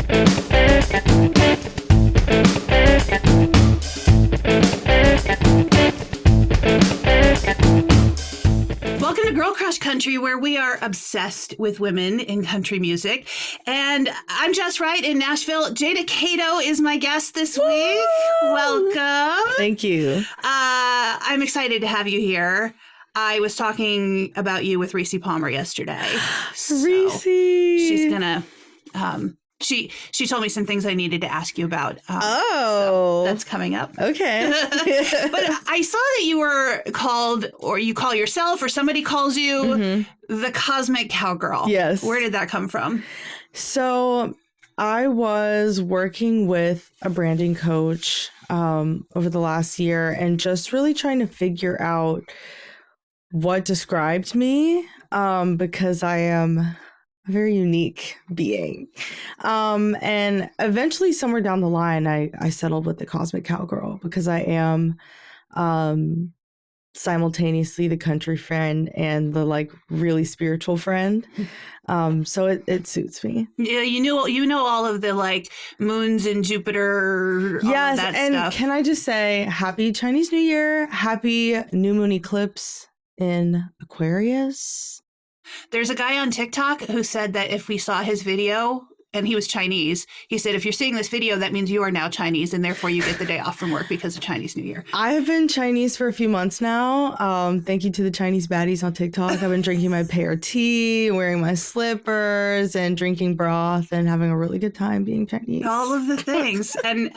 Welcome to Girl Crush Country, where we are obsessed with women in country music. And I'm Jess Wright in Nashville. Jada Cato is my guest this week. Welcome. Thank you. I'm excited to have you here. I was talking about you with Reese Palmer yesterday. Reese. She's going to... She told me some things I needed to ask you about. So that's coming up. Okay. But I saw that you were called, or you call yourself, or somebody calls you the Cosmic Cowgirl. Yes. Where did that come from? So I was working with a branding coach over the last year and just really trying to figure out what described me because I am a very unique being. And eventually somewhere down the line, I settled with the Cosmic Cowgirl because I am simultaneously the country friend and the like really spiritual friend. So it suits me. Yeah, you know all of the like moons and Jupiter. Yes, all of that and stuff. can I just say happy Chinese New Year, happy new moon eclipse in Aquarius. There's a guy on TikTok who said that if we saw his video, and he was Chinese, he said, if you're seeing this video, that means you are now Chinese, and therefore you get the day off from work because of Chinese New Year. I've been Chinese for a few months now. Thank you to the Chinese baddies on TikTok. I've been drinking my pear tea, wearing my slippers, and drinking broth, and having a really good time being Chinese. All of the things. And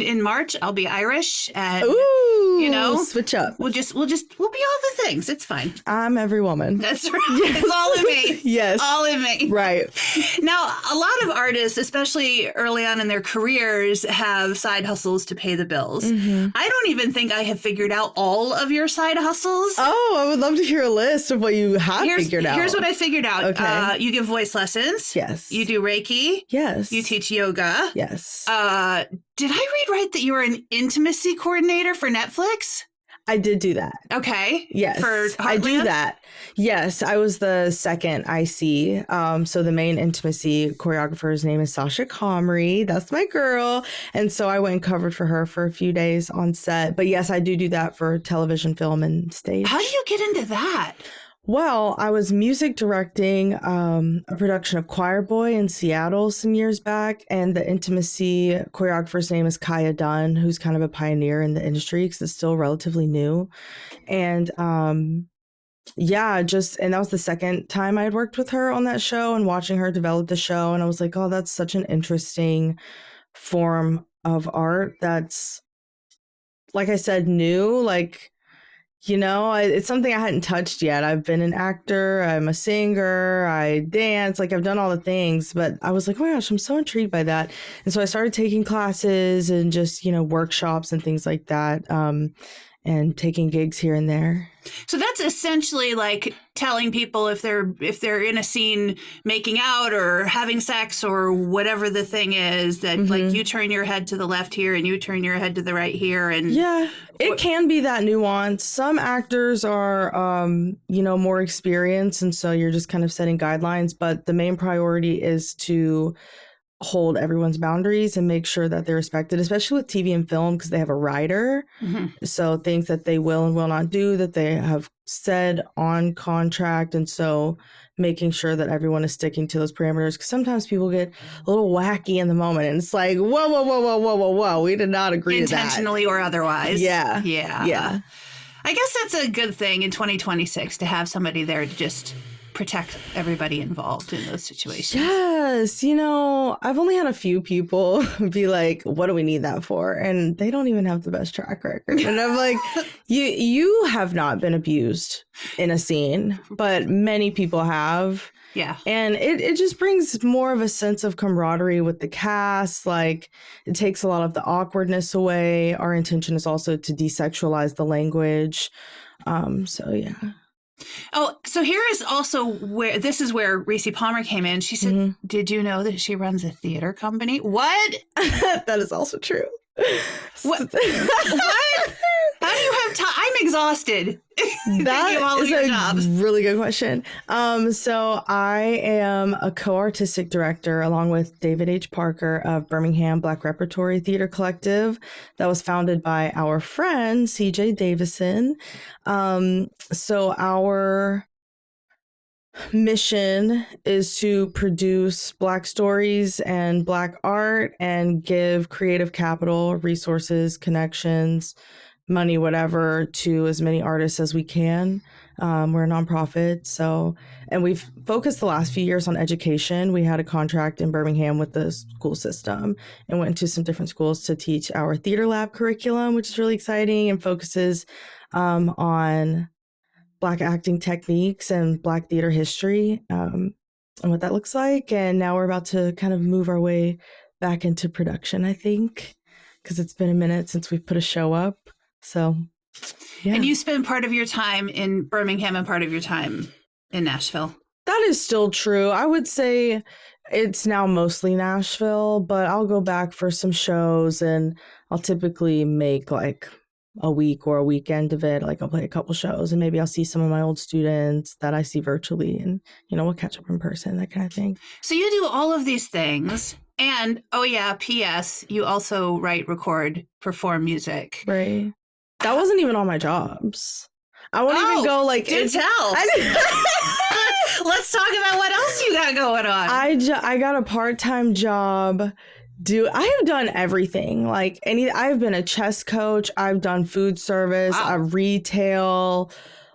in March, I'll be Irish. And, Ooh, you know, switch up. We'll be all the things. It's fine. I'm every woman. That's right. Yes. It's all in me. Yes. All in me. Right. Now, a lot of artists, especially early on in their careers, have side hustles to pay the bills. I don't even think I have figured out all of your side hustles. Oh, I would love to hear a list of what you have figured out. Here's what I figured out. Okay. You give voice lessons. Yes. You do Reiki. Yes. You teach yoga. Yes. Did I read right that you were an intimacy coordinator for Netflix? I did do that. Okay. Yes. For I do Heartland? that. Yes. I was the second IC. So the main intimacy choreographer's name is Sasha Comrie. That's my girl. And so I went and covered for her for a few days on set. But yes, I do that for television, film, and stage. How do you get into that? Well, I was music directing a production of Choir Boy in Seattle some years back, and the intimacy choreographer's name is Kaya Dunn, who's kind of a pioneer in the industry because it's still relatively new. And and that was the second time I'd worked with her on that show and watching her develop the show. And I was like, oh, that's such an interesting form of art that's, like I said, new, like, you know, it's something I hadn't touched yet. I've been an actor, I'm a singer, I dance, like I've done all the things, but I was like, oh my gosh, I'm so intrigued by that. And so I started taking classes and just, you know, workshops and things like that, and taking gigs here and there. So that's essentially like telling people if they're in a scene making out or having sex or whatever the thing is, that like you turn your head to the left here and you turn your head to the right here. And yeah, it can be that nuance. Some actors are, more experienced. And so you're just kind of setting guidelines. But the main priority is to hold everyone's boundaries and make sure that they're respected, especially with TV and film, because they have a writer. So things that they will and will not do that they have said on contract. And so making sure that everyone is sticking to those parameters, because sometimes people get a little wacky in the moment and it's like, whoa, we did not agree to that. Intentionally or otherwise. Yeah. I guess that's a good thing in 2026 to have somebody there to just protect everybody involved in those situations. Yes. You know, I've only had a few people be like, what do we need that for? And they don't even have the best track record. And I'm like, you have not been abused in a scene, but many people have. Yeah. And it just brings more of a sense of camaraderie with the cast. Like, it takes a lot of the awkwardness away. Our intention is also to desexualize the language. So, yeah. Oh, so here is also where Reese Palmer came in. She said, did you know that she runs a theater company? What? That is also true. What? What? How do you have time? I'm exhausted. That is a really good question. So I am a co-artistic director along with David H. Parker of Birmingham Black Repertory Theater Collective that was founded by our friend CJ Davison. So our mission is to produce Black stories and Black art and give creative capital, resources, connections, money, whatever, to as many artists as we can. We're a nonprofit, and we've focused the last few years on education. We had a contract in Birmingham with the school system and went to some different schools to teach our theater lab curriculum, which is really exciting and focuses on Black acting techniques and Black theater history, and what that looks like. And now we're about to kind of move our way back into production, I think, because it's been a minute since we've put a show up. So, yeah. And you spend part of your time in Birmingham and part of your time in Nashville. That is still true. I would say it's now mostly Nashville, but I'll go back for some shows and I'll typically make like a week or a weekend of it. Like I'll play a couple shows and maybe I'll see some of my old students that I see virtually and, we'll catch up in person, that kind of thing. So you do all of these things. And, P.S., you also write, record, perform music. Right. That wasn't even all my jobs. I won't even go like... Do tell. Let's talk about what else you got going on. I got a part-time job. I have done everything. I've been a chess coach. I've done food service, retail,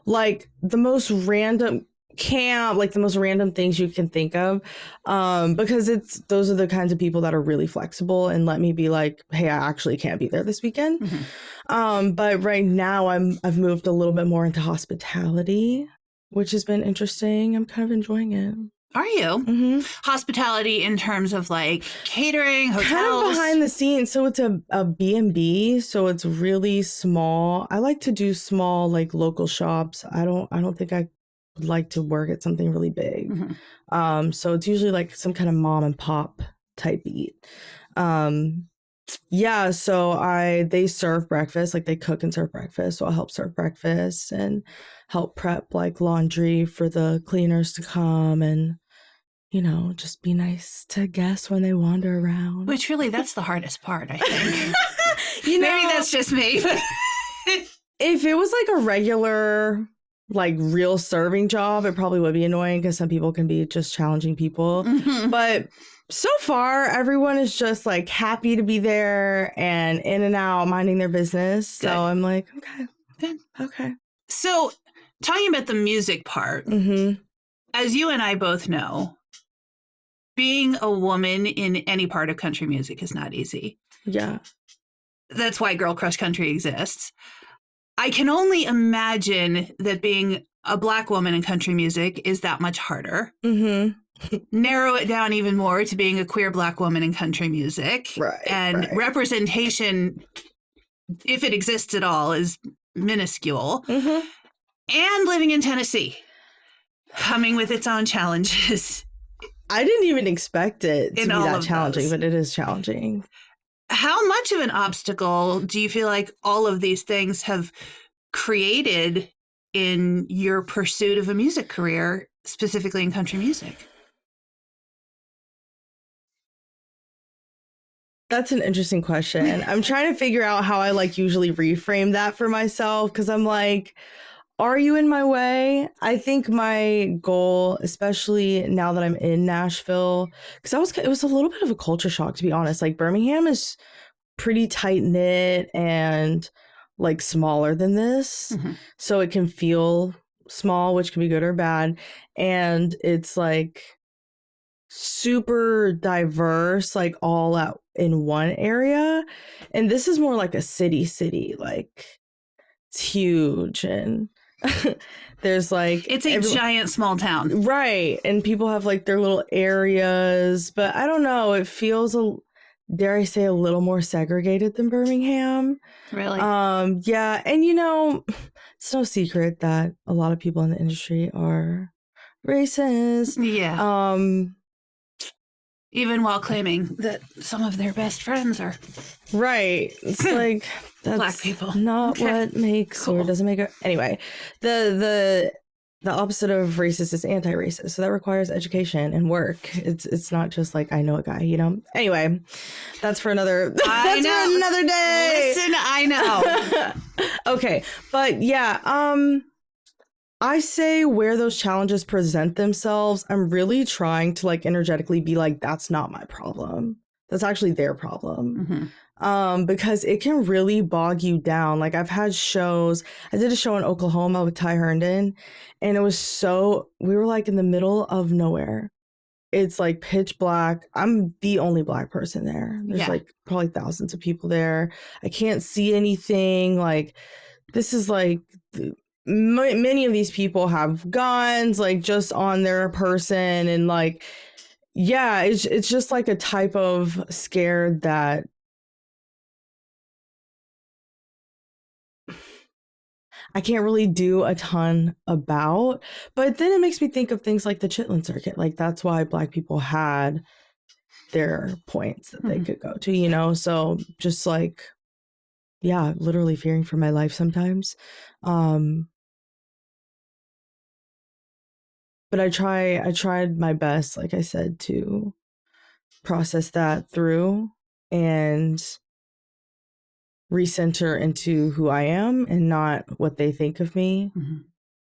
like the most random camp, like the most random things you can think of. Because those are the kinds of people that are really flexible and let me be like, hey, I actually can't be there this weekend. Mm-hmm. But right now I've moved a little bit more into hospitality, which has been interesting. I'm kind of enjoying it. Are you? Mm-hmm. Hospitality in terms of like catering, hotels? Kind of behind the scenes. So it's a B&B. So it's really small. I like to do small, like local shops. I don't think I would like to work at something really big. Mm-hmm. So it's usually like some kind of mom and pop type eat. Yeah, so they serve breakfast, like they cook and serve breakfast. So I'll help serve breakfast and help prep like laundry for the cleaners to come and, just be nice to guests when they wander around. Which really, that's the hardest part, I think. Maybe that's just me. If it was like a regular, like real serving job, it probably would be annoying because some people can be just challenging people. Mm-hmm. But so far, everyone is just like happy to be there and in and out, minding their business. Good. So I'm like, okay. Good. Okay. So talking about the music part, mm-hmm. as you and I both know, being a woman in any part of country music is not easy. Yeah. That's why Girl Crush Country exists. I can only imagine that being a Black woman in country music is that much harder. Mm-hmm. Narrow it down even more to being a queer Black woman in country music. Right. And representation, if it exists at all, is minuscule. Mm-hmm. And living in Tennessee, coming with its own challenges. I didn't even expect it to be that challenging, but it is challenging. How much of an obstacle do you feel like all of these things have created in your pursuit of a music career, specifically in country music? That's an interesting question. I'm trying to figure out how I usually reframe that for myself because I'm like, are you in my way? I think my goal, especially now that I'm in Nashville, because it was a little bit of a culture shock, to be honest. Like Birmingham is pretty tight knit and like smaller than this. Mm-hmm. So it can feel small, which can be good or bad. And it's like super diverse, like all out in one area. And this is more like a city, like it's huge and there's like it's a giant small town, right? And people have like their little areas, but I don't know, it feels dare I say a little more segregated than Birmingham. Really? Yeah, and it's no secret that a lot of people in the industry are racist. Yeah. Even while claiming that some of their best friends are right. It's like that's Black people. not what makes or doesn't make it. Anyway, the opposite of racist is anti-racist. So that requires education and work. It's not just like I know a guy, you know. Anyway, that's for another for another day. Listen, I know. Okay, but yeah, I say where those challenges present themselves, I'm really trying to like energetically be like, that's not my problem. That's actually their problem. Because it can really bog you down. Like I've had shows, I did a show in Oklahoma with Ty Herndon, and it was we were like in the middle of nowhere. It's like pitch black. I'm the only Black person there. There's like probably thousands of people there. I can't see anything. Like this is like... many of these people have guns like just on their person, and like it's just like a type of scared that I can't really do a ton about. But then it makes me think of things like the Chitlin Circuit. Like that's why Black people had their points that they could go to, you know. So just like literally fearing for my life sometimes. But I tried my best, like I said, to process that through and recenter into who I am and not what they think of me.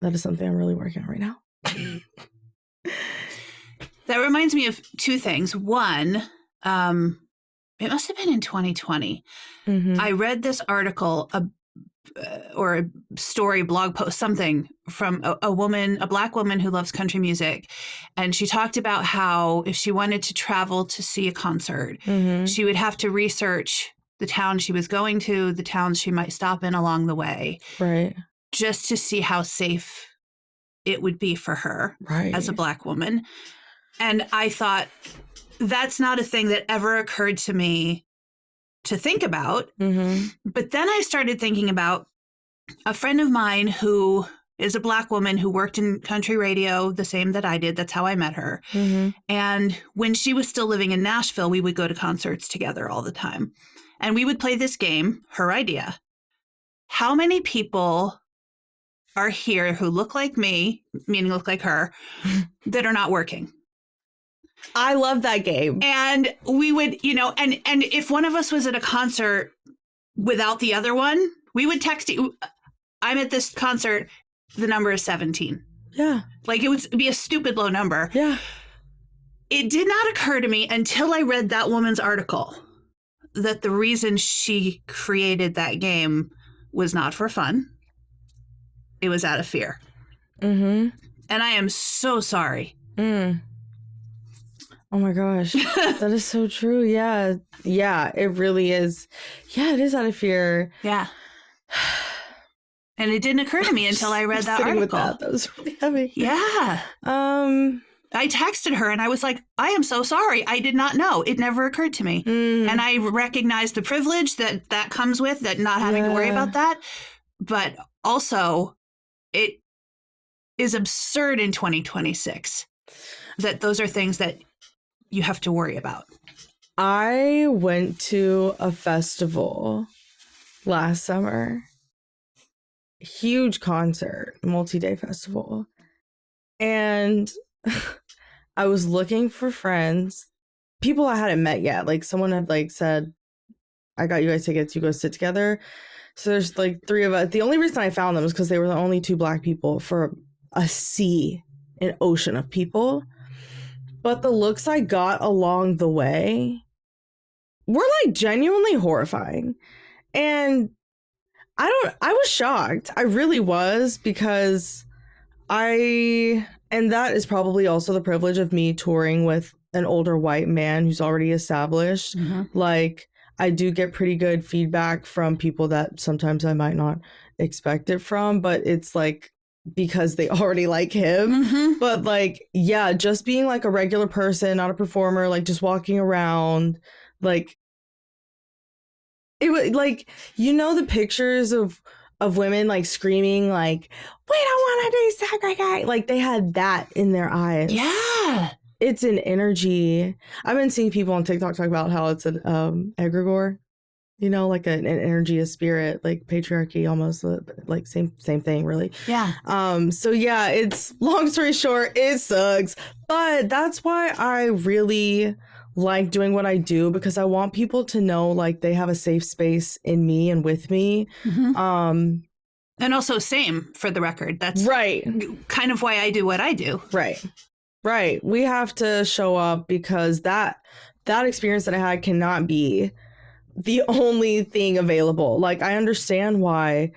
That is something I'm really working on right now. That reminds me of two things. One, it must have been in 2020. I read this article or a story, blog post, something from a Black woman who loves country music. And she talked about how if she wanted to travel to see a concert, she would have to research the town she was going to, the towns she might stop in along the way. Right. Just to see how safe it would be for her as a Black woman. And I thought, that's not a thing that ever occurred to me to think about. But then I started thinking about a friend of mine who is a Black woman who worked in country radio, the same that I did. That's how I met her. And when she was still living in Nashville, we would go to concerts together all the time. And we would play this game, her idea. How many people are here who look like me, meaning look like her, that are not working? I love that game. And we would, you know, and if one of us was at a concert without the other one, we would text you, I'm at this concert, the number is 17. Yeah. Like it would be a stupid low number. Yeah. It did not occur to me until I read that woman's article that the reason she created that game was not for fun. It was out of fear. And I am so sorry. Oh my gosh. That is so true. Yeah. Yeah, it really is. Yeah, it is out of fear. Yeah. And it didn't occur to me until I read that article. With that was really heavy. Yeah. I texted her and I was like, I am so sorry. I did not know. It never occurred to me. And I recognized the privilege that comes with that, not having to worry about that. But also, it is absurd in 2026 that those are things that you have to worry about. I went to a festival last summer. Huge concert, multi-day festival. And I was looking for friends, people I hadn't met yet. Like someone had like said, I got you guys tickets, you go sit together. So there's like three of us. The only reason I found them was because they were the only two Black people for an ocean of people. But the looks I got along the way were like genuinely horrifying. And I was shocked. I really was, because and that is probably also the privilege of me touring with an older white man who's already established. Like, I do get pretty good feedback from people that sometimes I might not expect it from, but it's like because they already like him. But like, yeah, just being like a regular person, not a performer, like just walking around, like it was like, you know, the pictures of women like screaming like, we don't want to be segregated, like they had that in their eyes. Yeah. it's an energy. I've been seeing people on TikTok talk about how it's an egregore, you know, like an energy, a spirit, like patriarchy, almost like same thing, really. Yeah. So yeah, it's, long story short, it sucks, but that's why I really like doing what I do, because I want people to know like they have a safe space in me and with me. Mm-hmm. And also, same for the record. That's right. kind of why I do what I do. Right. We have to show up, because that experience that I had cannot be the only thing available. Like, I understand why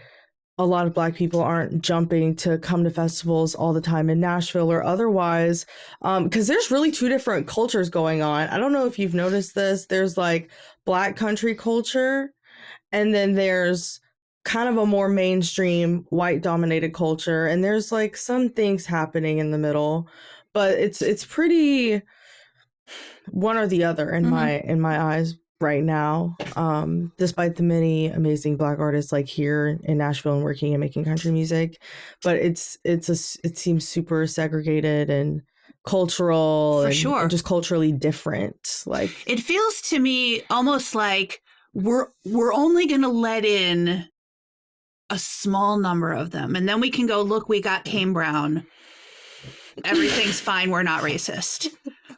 a lot of Black people aren't jumping to come to festivals all the time in Nashville or otherwise, because there's really two different cultures going on. I don't know if you've noticed this. There's like Black country culture, and then there's kind of a more mainstream white dominated culture, and there's like some things happening in the middle, but it's pretty one or the other in my eyes right now, despite the many amazing Black artists like here in Nashville and working and making country music. But it seems super segregated and cultural, For and, sure. and just culturally different. Like, it feels to me almost like we're only going to let in a small number of them, and then we can go, look, we got Kane Brown. Everything's fine. We're not racist.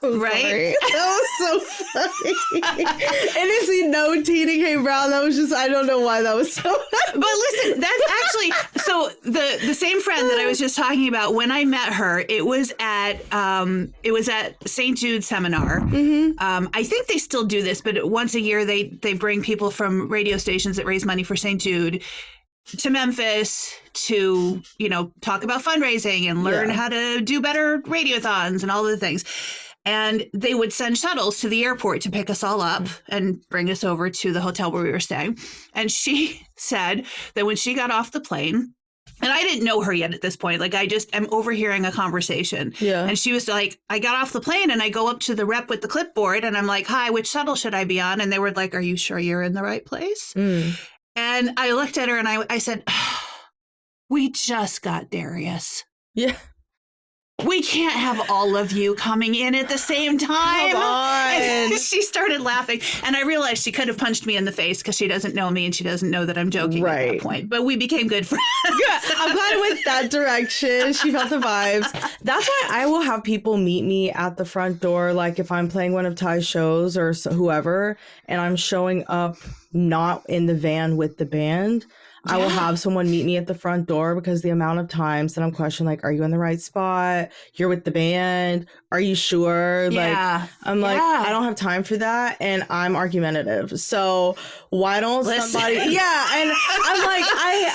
Right? Sorry. That was so funny. And if you know Tina K. Brown, that was just, I don't know why that was so funny. But listen, that's actually, so the same friend that I was just talking about, when I met her, it was at St. Jude's seminar. I think they still do this, but once a year they bring people from radio stations that raise money for St. Jude to Memphis to, talk about fundraising and learn how to do better radiothons and all the things. And they would send shuttles to the airport to pick us all up and bring us over to the hotel where we were staying. And she said that when she got off the plane, and I didn't know her yet at this point, like I just am overhearing a conversation. Yeah. And she was like, I got off the plane and I go up to the rep with the clipboard and I'm like, hi, which shuttle should I be on? And they were like, are you sure you're in the right place? And I looked at her and I said, we just got Darius. Yeah. We can't have all of you coming in at the same time. Come on. And she started laughing. And I realized she could have punched me in the face because she doesn't know me and she doesn't know that I'm joking at that point. But we became good friends. Yeah, I'm glad I went that direction. She felt the vibes. That's why I will have people meet me at the front door. Like if I'm playing one of Ty's shows or whoever, and I'm showing up not in the van with the band, I will have someone meet me at the front door, because the amount of times that I'm questioned, like, are you in the right spot? You're with the band. Are you sure? Yeah. Like, I'm like, I don't have time for that. And I'm argumentative. So why don't somebody, and I'm like,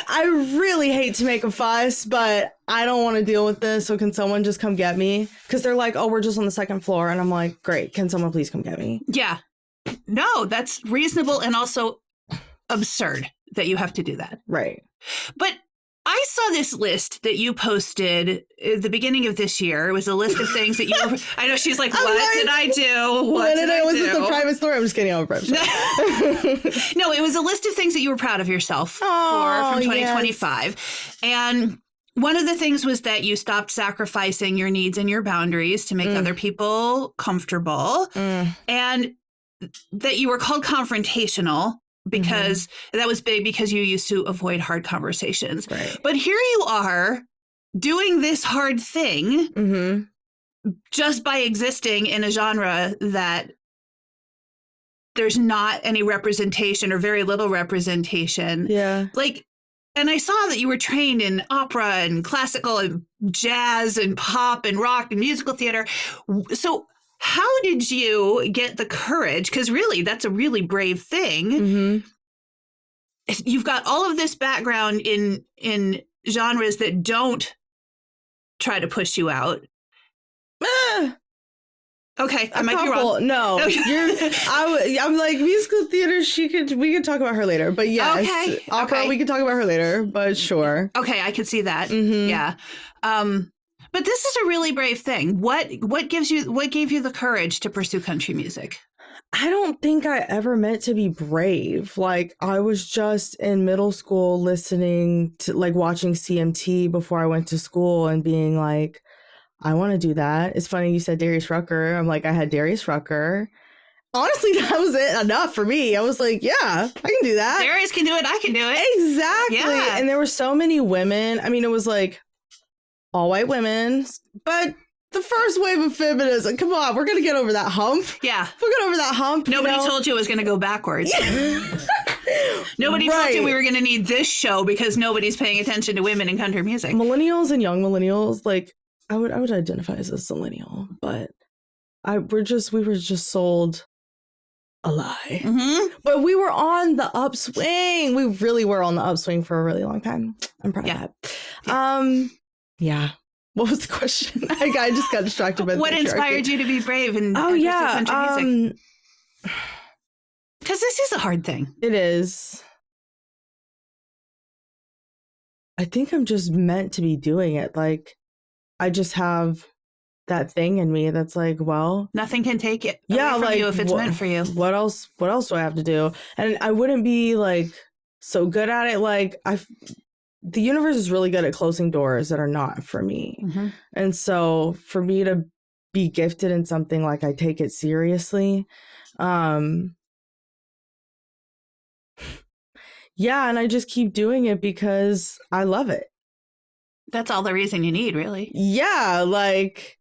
I really hate to make a fuss, but I don't want to deal with this. So can someone just come get me? Because they're like, oh, we're just on the second floor. And I'm like, great. Can someone please come get me? Yeah. No, that's reasonable and also absurd that you have to do that. Right. But I saw this list that you posted at the beginning of this year. It was a list of things that you were, I know she's like, what did I do? What did I do? Was this a private story? I'm just kidding. I'm a private story. No, it was a list of things that you were proud of yourself from 2025. Yes. And one of the things was that you stopped sacrificing your needs and your boundaries to make other people comfortable. And that you were called confrontational. Because that was big, because you used to avoid hard conversations. Right. But here you are doing this hard thing just by existing in a genre that there's not any representation or very little representation. Yeah. Like, and I saw that you were trained in opera and classical and jazz and pop and rock and musical theater. So how did you get the courage? Because really, that's a really brave thing. You've got all of this background in genres that don't try to push you out. Okay, I might be wrong. No, I'm like, musical theater. We could talk about her later. But yes, opera. We could talk about her later. But sure. Okay, I could see that. Yeah. But this is a really brave thing. What gave you the courage to pursue country music? I don't think I ever meant to be brave. Like, I was just in middle school listening to, like, watching CMT before I went to school and being like, I want to do that. It's funny you said Darius Rucker. I'm like, I had Darius Rucker. Honestly, that was it enough for me. I was like, yeah, I can do that. Darius can do it. I can do it. Exactly. Yeah. And there were so many women. I mean, it was like all white women, but the first wave of feminism. Come on, we're going to get over that hump. Yeah. We're getting over that hump. Nobody told you it was going to go backwards. Nobody told you we were going to need this show because nobody's paying attention to women in country music. Millennials and young millennials, like I would identify as a millennial, but we were just sold a lie. Mm-hmm. But we were on the upswing. We really were on the upswing for a really long time. I'm proud of that. Yeah. What was the question? I just got distracted by the What inspired you to be brave and country music? Because this is a hard thing. It is. I think I'm just meant to be doing it. Like, I just have that thing in me that's like, well, nothing can take it away from you if it's meant for you. What else do I have to do? And I wouldn't be like so good at it. Like the universe is really good at closing doors that are not for me. Mm-hmm. And so for me to be gifted in something, like I take it seriously. Yeah, and I just keep doing it because I love it. That's all the reason you need, really. Yeah, like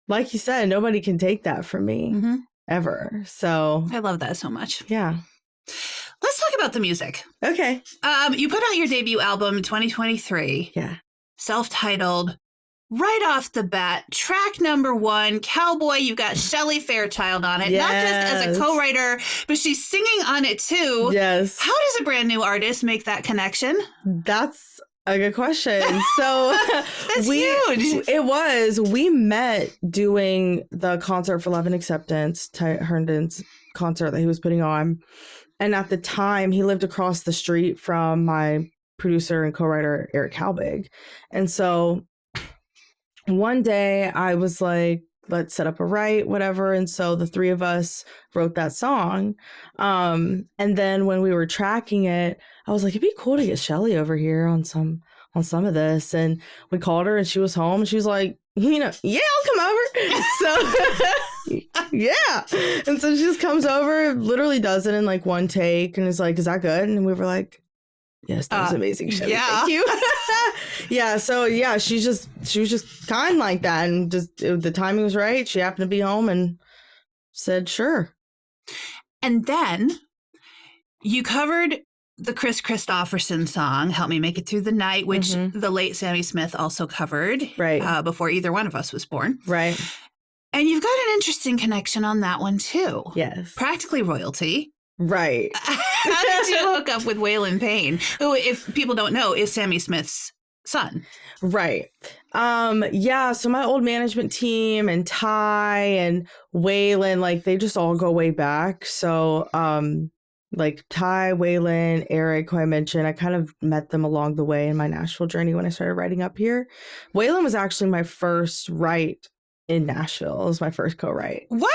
you said, nobody can take that from me ever. So I love that so much. Yeah. Let's talk about the music. Okay. You put out your debut album in 2023. Yeah. Self-titled. Right off the bat, track number 1, Cowboy. You've got Shelley Fairchild on it. Yes. Not just as a co-writer, but she's singing on it too. Yes. How does a brand new artist make that connection? That's a good question. So that's huge. It was. We met doing the concert for Love and Acceptance, Ty Herndon's concert that he was putting on. And at the time, he lived across the street from my producer and co-writer, Eric Halbig. And so one day I was like, let's set up a write, whatever. And so the three of us wrote that song. And then when we were tracking it, I was like, it'd be cool to get Shelley over here on some of this. And we called her and she was home. She was like, yeah, I'll come over. So yeah. And so she just comes over, literally does it in like one take and is like, is that good? And we were like, yes, that was amazing, Shelley. Yeah. Thank you. Yeah. So yeah, she was just kind like that. And just the timing was right. She happened to be home and said, sure. And then you covered the Chris Christopherson song, Help Me Make It Through the Night, which the late Sammy Smith also covered before either one of us was born. Right. And you've got an interesting connection on that one, too. Yes. Practically Royalty. Right. How did you hook up with Waylon Payne, who, if people don't know, is Sammy Smith's son? Right. Yeah, so my old management team and Ty and Waylon, like, they just all go way back. So, like Ty, Waylon, Eric, who I mentioned, I kind of met them along the way in my Nashville journey when I started writing up here. Waylon was actually my first write in Nashville. It was my first co-write. What?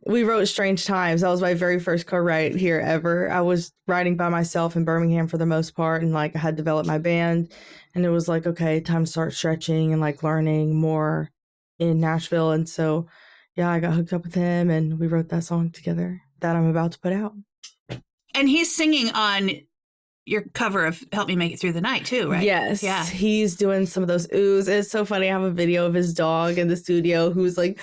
We wrote Strange Times. That was my very first co-write here ever. I was writing by myself in Birmingham for the most part, and like I had developed my band, and it was like, okay, time to start stretching and like learning more in Nashville. And so, yeah, I got hooked up with him, and we wrote that song together that I'm about to put out. And he's singing on your cover of Help Me Make It Through the Night, too, right? Yes. Yeah. He's doing some of those oohs. It's so funny. I have a video of his dog in the studio who's like,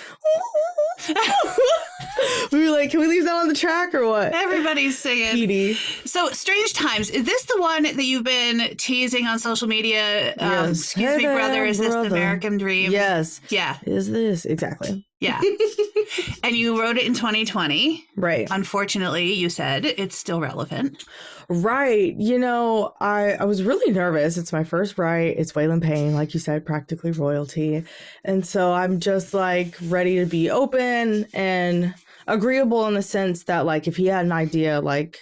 we were like, can we leave that on the track or what? Everybody's singing. Petey. So, Strange Times. Is this the one that you've been teasing on social media? Yes. Excuse me, brother. Is this the American Dream? Yes. Yeah. Is this? Exactly. Yeah. And you wrote it in 2020. Right. Unfortunately, you said it's still relevant. Right. You know, I was really nervous. It's my first write. It's Waylon Payne, like you said, practically royalty. And so I'm just like ready to be open and agreeable in the sense that like if he had an idea, like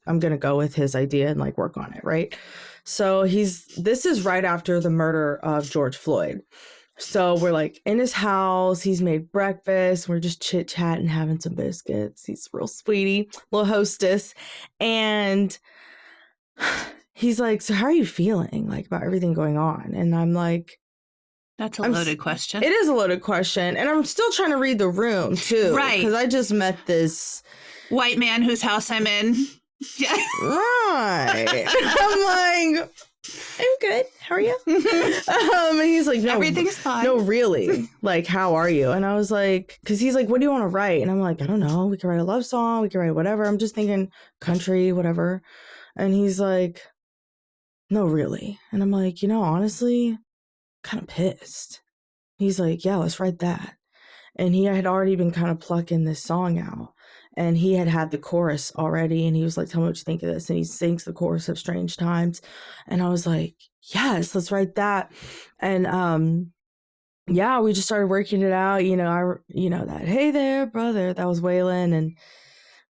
I'm going to go with his idea and like work on it. Right. So this is right after the murder of George Floyd. So we're like in his house, he's made breakfast, we're just chit chatting, having some biscuits. He's real sweetie, little hostess. And he's like, so how are you feeling like about everything going on? And I'm like, That's a loaded question. It is a loaded question. And I'm still trying to read the room, too. Right. Because I just met this white man whose house I'm in. Yeah. Right. I'm like, I'm good. How are you? And he's like, no. Everything's fine. No, really. Like, how are you? And I was like, because he's like, what do you want to write? And I'm like, I don't know. We can write a love song. We can write whatever. I'm just thinking country, whatever. And he's like, no, really. And I'm like, honestly, kind of pissed. He's like, yeah, let's write that. And he had already been kind of plucking this song out. And he had the chorus already. And he was like, tell me what you think of this. And he sings the chorus of Strange Times. And I was like, yes, let's write that. And yeah, we just started working it out. That, hey there, brother, that was Waylon. And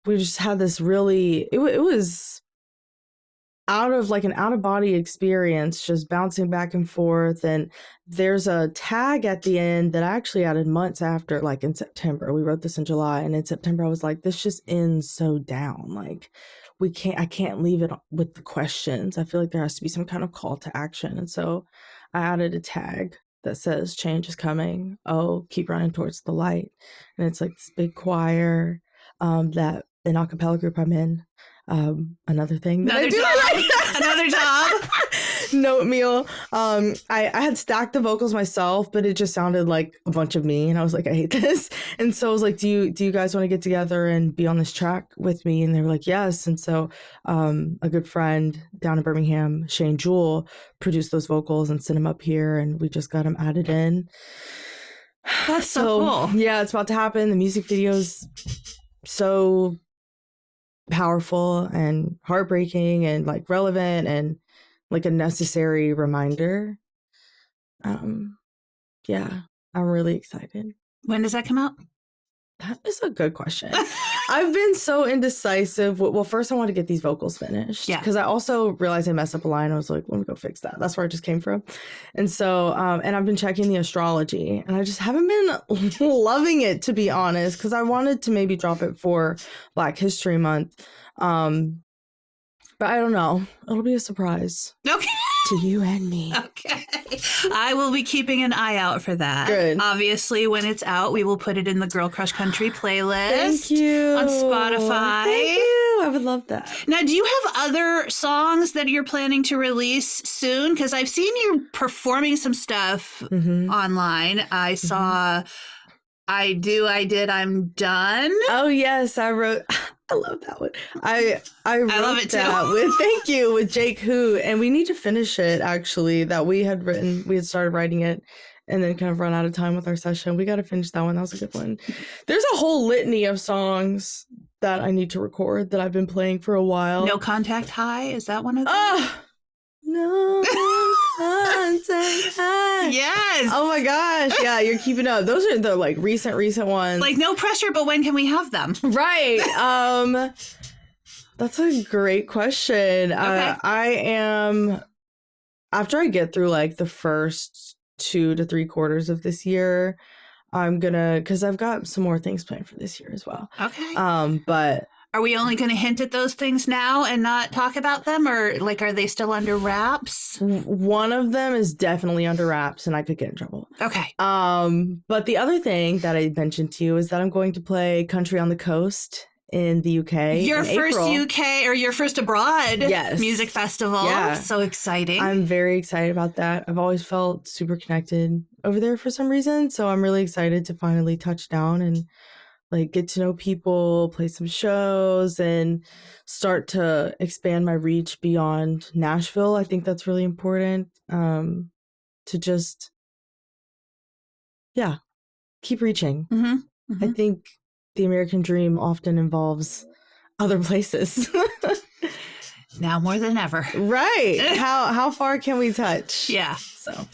we just had this really, it was out of body experience, just bouncing back and forth. And there's a tag at the end that I actually added months after, like in September. We wrote this in July, and in September I was like, this just ends so down. Like, I can't leave it with the questions. I feel like there has to be some kind of call to action. And so I added a tag that says change is coming. Oh, keep running towards the light. And it's like this big choir that an a cappella group I'm in. Another thing that another job. Note meal. I had stacked the vocals myself, but it just sounded like a bunch of me, and I was like, I hate this. And so I was like, do you guys want to get together and be on this track with me? And they were like, yes. And so a good friend down in Birmingham, Shane Jewell, produced those vocals and sent them up here, and we just got them added in. That's so cool. Yeah, it's about to happen. The music video's so powerful and heartbreaking and like relevant and like a necessary reminder. Yeah, I'm really excited. When does that come out? That is a good question. I've been so indecisive. Well, first I want to get these vocals finished. Yeah. Because I also realized I messed up a line. I was like, let me go fix that. That's where it just came from. And so, and I've been checking the astrology, and I just haven't been loving it, to be honest, because I wanted to maybe drop it for Black History Month. But I don't know. It'll be a surprise. Okay. To you and me. Okay. I will be keeping an eye out for that. Good. Obviously, when it's out, we will put it in the Girl Crush Country playlist. Thank you. On Spotify. Thank you. I would love that. Now, do you have other songs that you're planning to release soon? Because I've seen you performing some stuff online. I saw I Did, I'm Done. Oh, yes. I love that one. I wrote love it too. that with Jake Who, and we need to finish it actually. That we had started writing it and then kind of run out of time with our session. We got to finish that one. That was a good one. There's a whole litany of songs that I need to record that I've been playing for a while. No Contact High, is that one of them? No Contact High. Yes. Oh my gosh. Yeah, you're keeping up. Those are the like recent ones. Like No Pressure, but when can we have them? Right. That's a great question. Okay. I am, after I get through like the first 2 to 3 quarters of this year, I'm gonna, because I've got some more things planned for this year as well. Okay. But are we only going to hint at those things now and not talk about them? Or like, are they still under wraps? One of them is definitely under wraps and I could get in trouble. Okay. But the other thing that I mentioned to you is that I'm going to play Country on the Coast in the UK. Your first April. UK or your first abroad music festival. Yeah. So exciting. I'm very excited about that. I've always felt super connected over there for some reason. So I'm really excited to finally touch down and like get to know people, play some shows, and start to expand my reach beyond Nashville. I think that's really important, to just, keep reaching. I think the American dream often involves other places. Now more than ever. Right. How far can we touch? Yeah. So,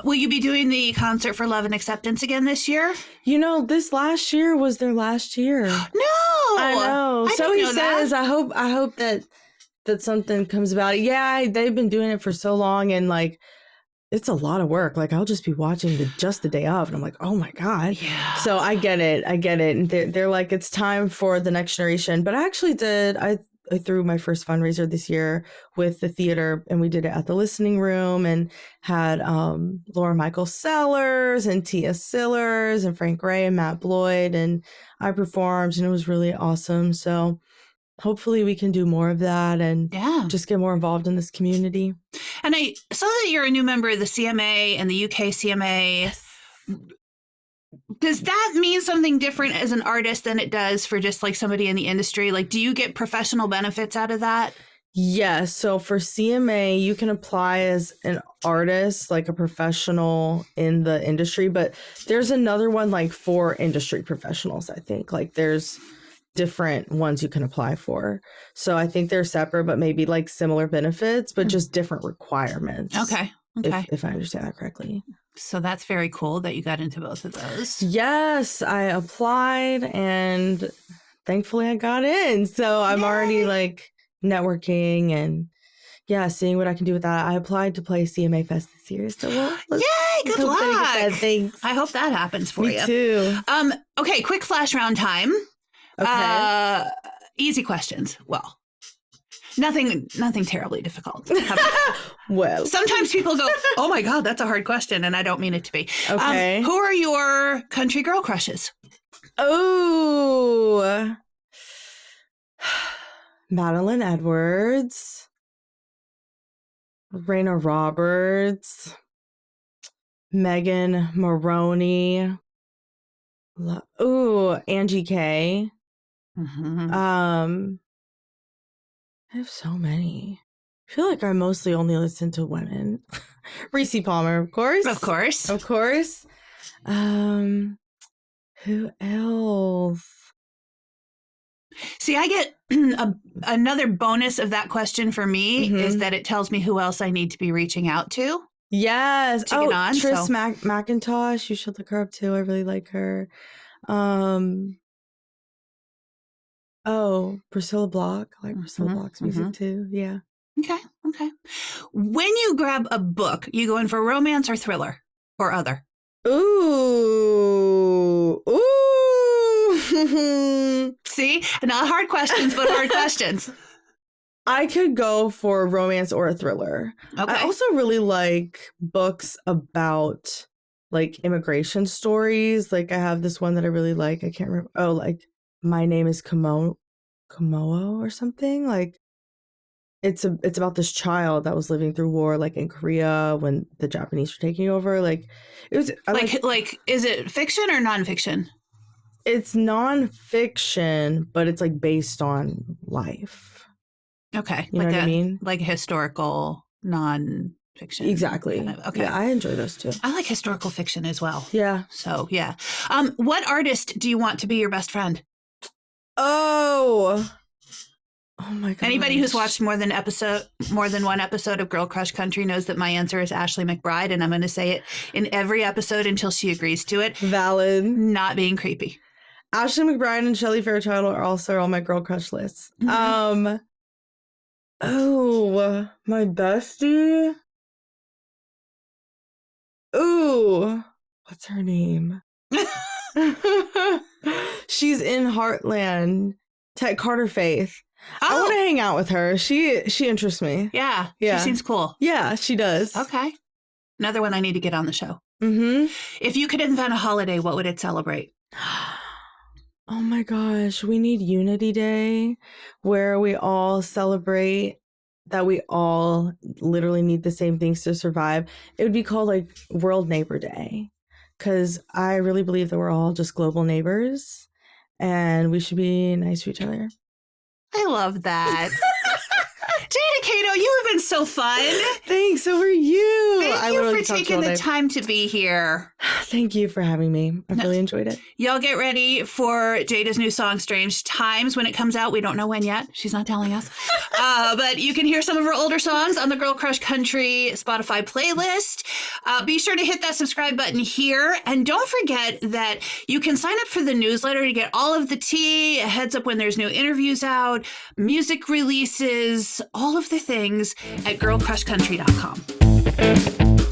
will you be doing the concert for Love and Acceptance again this year? This last year was their last year. No. I know. So he says, I hope that something comes about it. Yeah, they've been doing it for so long, and like it's a lot of work. Like I'll just be watching just the day of, and I'm like, oh my God. Yeah. So I get it. And they're like, it's time for the next generation. But I actually did threw my first fundraiser this year with the theater, and we did it at the Listening Room and had Laura Michael Sellers and Tia Sillers and Frank Gray and Matt Bloyd, and I performed, and it was really awesome. So hopefully we can do more of that and just get more involved in this community. And I saw that you're a new member of the CMA and the UK CMA. Yes. Does that mean something different as an artist than it does for just like somebody in the industry? Like, do you get professional benefits out of that? Yes. So for CMA, you can apply as an artist, like a professional in the industry, but there's another one like for industry professionals, I think. Like there's different ones you can apply for. So I think they're separate, but maybe like similar benefits, but just different requirements. Okay. If I understand that correctly. So that's very cool that you got into both of those. Yes, I applied and thankfully I got in. So I'm already like networking and seeing what I can do with that. I applied to play CMA Fest this year. So yay, good luck. Thanks. I hope that happens for you. Me too. Okay, quick flash round time. Okay. Easy questions. Well, nothing terribly difficult. Well, sometimes people go, "Oh my God, that's a hard question," and I don't mean it to be. Okay. Who are your country girl crushes? Oh, Madeline Edwards, Raina Roberts, Megan Maroney. Angie K. Mm-hmm. I have so many. I feel like I mostly only listen to women. Reese Palmer, of course. Of course. Of course. Who else? See, I get another bonus of that question for me is that it tells me who else I need to be reaching out to. Yes. To get on, Trish McIntosh. You should look her up too. I really like her. Priscilla Block. I like Priscilla Block's music too. Yeah. Okay. When you grab a book, you go in for romance or thriller or other? Ooh. See? Not hard questions, but hard questions. I could go for a romance or a thriller. Okay. I also really like books about like immigration stories. Like I have this one that I really like. I can't remember. Oh, like My Name is Komodo or something. Like it's about this child that was living through war, like in Korea when the Japanese were taking over. Like it was like is it fiction or nonfiction? It's nonfiction, but it's like based on life. Okay. You know what I mean? Like historical nonfiction. Exactly. Kind of. Okay. Yeah, I enjoy those too. I like historical fiction as well. Yeah. So, yeah. What artist do you want to be your best friend? Oh my God. Anybody who's watched more than one episode of Girl Crush Country knows that my answer is Ashley McBride, and I'm going to say it in every episode until she agrees to it. Valid. Not being creepy. Ashley McBride and Shelley Fairchild are also on my Girl Crush list. My bestie. What's her name? She's in Heartland. Carter Faith. I want to hang out with her. She interests me. Yeah. She seems cool. Yeah, she does. Okay. Another one I need to get on the show. Mm-hmm. If you could invent a holiday, what would it celebrate? Oh my gosh, we need Unity Day where we all celebrate that we all literally need the same things to survive. It would be called like World Neighbor Day, because I really believe that we're all just global neighbors and we should be nice to each other. I love that. Jada Cato, you have been so fun. Thanks, so are you. Thank you for taking the time to be here. Thank you for having me. I really enjoyed it. Y'all get ready for Jada's new song, Strange Times, when it comes out. We don't know when yet. She's not telling us. But you can hear some of her older songs on the Girl Crush Country Spotify playlist. Be sure to hit that subscribe button here. And don't forget that you can sign up for the newsletter to get all of the tea, a heads up when there's new interviews out, music releases, all of the things at girlcrushcountry.com.